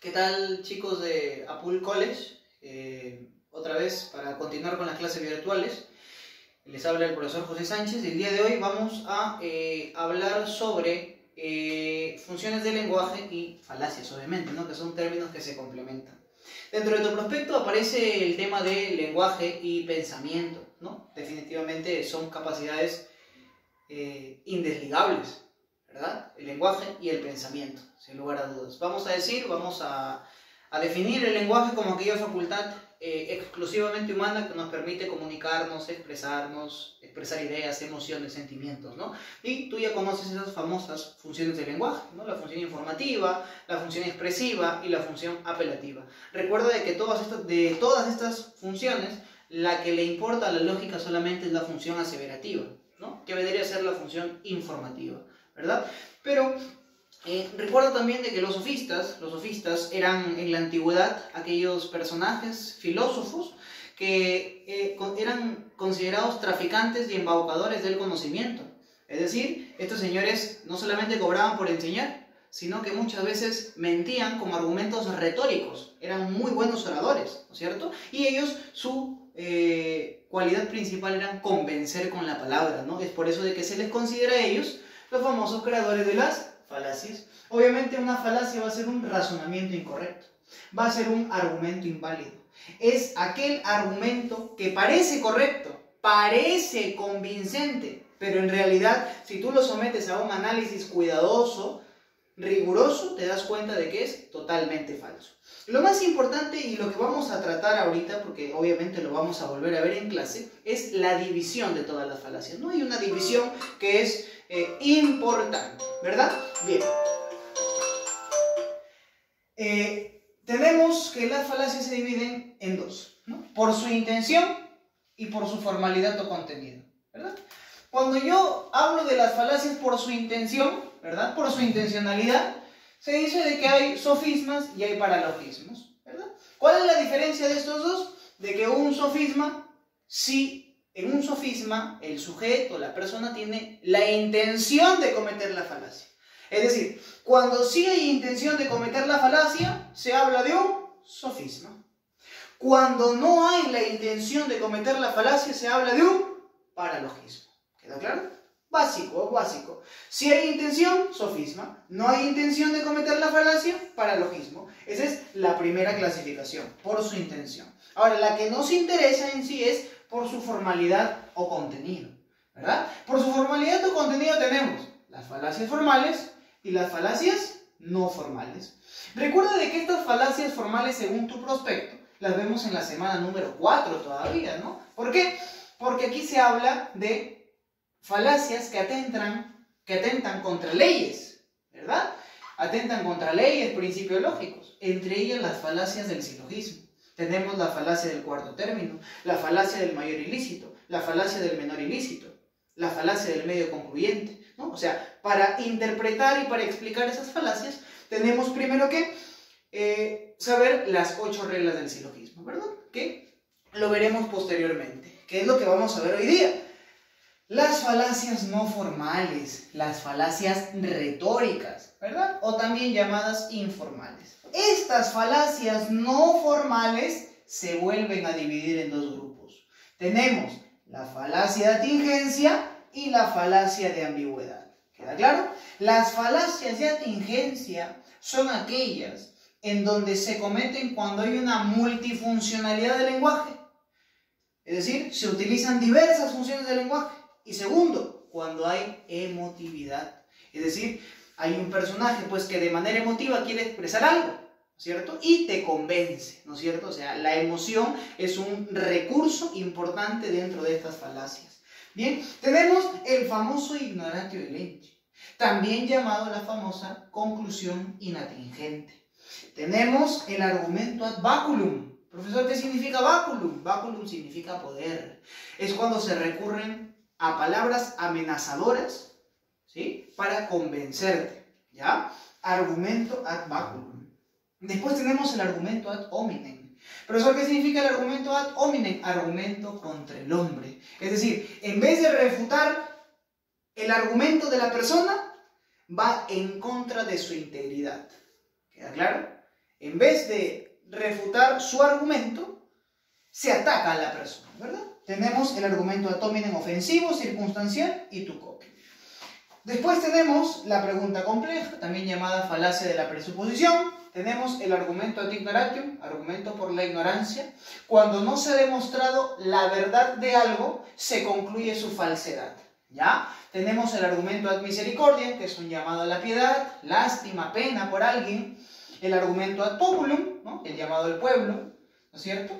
¿Qué tal, chicos de Apple College? Otra vez para continuar con las clases virtuales. Les habla el profesor José Sánchez y el día de hoy vamos a hablar sobre funciones del lenguaje y falacias, obviamente, ¿no? Que son términos que se complementan. Dentro de tu prospecto aparece el tema de lenguaje y pensamiento, ¿no? Definitivamente son capacidades indesligables, ¿verdad? El lenguaje y el pensamiento, sin lugar a dudas. Vamos a definir el lenguaje como aquella facultad exclusivamente humana que nos permite comunicarnos, expresar ideas, emociones, sentimientos, ¿no? Y tú ya conoces esas famosas funciones del lenguaje, ¿no? La función informativa, la función expresiva y la función apelativa. Recuerda de que de todas estas funciones, la que le importa a la lógica solamente es la función aseverativa, ¿no? Que vendría a ser la función informativa, ¿verdad? Pero recuerda también de que los sofistas eran en la antigüedad aquellos personajes, filósofos, que eran considerados traficantes y embaucadores del conocimiento. Es decir, estos señores no solamente cobraban por enseñar, sino que muchas veces mentían como argumentos retóricos. Eran muy buenos oradores, ¿no es cierto? Y ellos, su cualidad principal era convencer con la palabra, ¿no? Es por eso de que se les considera a ellos los famosos creadores de las falacias. Obviamente una falacia va a ser un razonamiento incorrecto, va a ser un argumento inválido. Es aquel argumento que parece correcto, parece convincente, pero en realidad si tú lo sometes a un análisis cuidadoso, riguroso, te das cuenta de que es totalmente falso. Lo más importante y lo que vamos a tratar ahorita, porque obviamente lo vamos a volver a ver en clase, es la división de todas las falacias. No hay una división que es importante, ¿verdad? Bien. Tenemos que las falacias se dividen en dos, ¿no? Por su intención y por su formalidad o contenido, ¿verdad? Cuando yo hablo de las falacias por su intención, ¿verdad? Por su intencionalidad, se dice de que hay sofismas y hay paralogismos, ¿verdad? ¿Cuál es la diferencia de estos dos? De que un sofisma, si en un sofisma el sujeto, la persona tiene la intención de cometer la falacia. Es decir, cuando sí hay intención de cometer la falacia, se habla de un sofisma. Cuando no hay la intención de cometer la falacia, se habla de un paralogismo. ¿Queda claro? Básico. Si hay intención, sofisma. No hay intención de cometer la falacia, paralogismo. Esa es la primera clasificación, por su intención. Ahora, la que nos interesa en sí es por su formalidad o contenido, ¿verdad? Por su formalidad o contenido tenemos las falacias formales y las falacias no formales. Recuerda de que estas falacias formales, según tu prospecto, las vemos en la semana número 4 todavía, ¿no? ¿Por qué? Porque aquí se habla de falacias que atentan contra leyes, ¿verdad? Atentan contra leyes, principios lógicos, entre ellas las falacias del silogismo. Tenemos la falacia del cuarto término, la falacia del mayor ilícito, la falacia del menor ilícito, la falacia del medio concluyente, ¿no? O sea, para interpretar y para explicar esas falacias, tenemos primero que saber las 8 reglas del silogismo, ¿verdad? Que lo veremos posteriormente, que es lo que vamos a ver hoy día. Las falacias no formales, las falacias retóricas, ¿verdad? O también llamadas informales. Estas falacias no formales se vuelven a dividir en dos grupos. Tenemos la falacia de atingencia y la falacia de ambigüedad. ¿Queda claro? Las falacias de atingencia son aquellas en donde se cometen cuando hay una multifuncionalidad del lenguaje. Es decir, se utilizan diversas funciones del lenguaje. Y segundo, cuando hay emotividad. Es decir, hay un personaje pues que de manera emotiva quiere expresar algo, ¿cierto? Y te convence, ¿no es cierto? O sea, la emoción es un recurso importante dentro de estas falacias. Bien, tenemos el famoso ignoratio elenchi, también llamado la famosa conclusión inatingente. Tenemos el argumento ad baculum. Profesor, ¿qué significa baculum? Baculum significa poder. Es cuando se recurren a palabras amenazadoras, ¿sí? Para convencerte, ¿ya? Argumento ad baculum. Después tenemos el argumento ad hominem. Profesor, ¿qué significa el argumento ad hominem? Argumento contra el hombre. Es decir, en vez de refutar el argumento de la persona, va en contra de su integridad. ¿Queda claro? En vez de refutar su argumento, se ataca a la persona, ¿verdad? Tenemos el argumento ad hominem ofensivo, circunstancial y tu copia. Después tenemos la pregunta compleja, también llamada falacia de la presuposición. Tenemos el argumento ad ignoratium, argumento por la ignorancia. Cuando no se ha demostrado la verdad de algo, se concluye su falsedad, ¿ya? Tenemos el argumento ad misericordiam, que es un llamado a la piedad, lástima, pena por alguien. El argumento ad populum, ¿no? El llamado al pueblo, ¿no es cierto?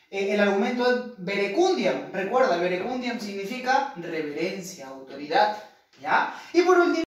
El argumento ad verecundiam, recuerda, verecundiam significa reverencia, autoridad, ¿ya? Y por último,